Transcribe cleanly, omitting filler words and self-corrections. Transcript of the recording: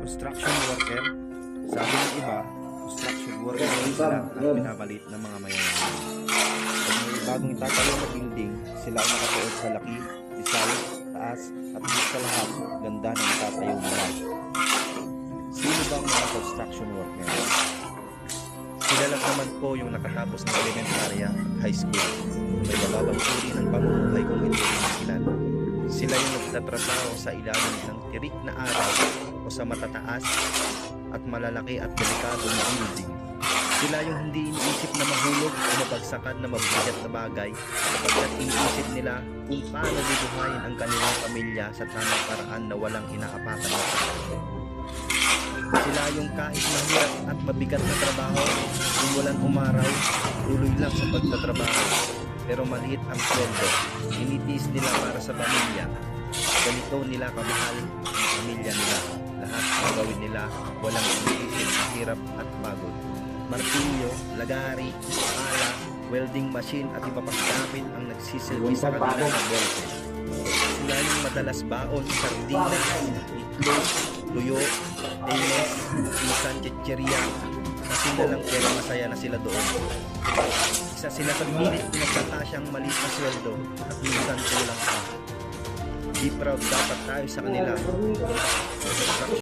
Construction worker, sabi ng iba, construction worker sila at pinamalit ng mga mayayaman. Pag may bagong itatayo na building, sila ang nakatuon sa laki, design, taas, at higit sa lahat, ganda ng itatayo nila. Sino bang mga construction worker? Sila lang naman po yung nakatapos ng elementary at high school. May mababang uri ng pamumuhay kung hindi rin sila yung nagtatrabaho sa ilalim ng tirik na araw o sa matataas at malalaki at delikadong building. Sila yung hindi iniisip na mahulog o mabagsakan na mabigat na bagay sapagkat iniisip nila kung paano bubuhayin ang kanilang pamilya sa tamang paraan na walang inaapakan na trabaho. Sila yung kahit mahirap at mabigat na trabaho, umulan umaraw, tuloy lang sa pagtatrabaho. Pero maliit ang sweldo, initiis nila para sa pamilya. Ganito nila kamahal ang pamilya nila. Lahat ng gawin nila, walang iniisip na hirap at pagod. Martilyo, lagari, pala, welding machine at iba pang gamit ang nagsisilbi sa kanila ng welfare. Sila yung madalas baon, sardinas, itlog, tuyo, teles, minsan chicheria, kasi na lang pero masaya na sila doon. Isa sila sa minit pinagkakasyang maliit na sweldo at minsan kulang pa. Be proud dapat tayo sa kanila.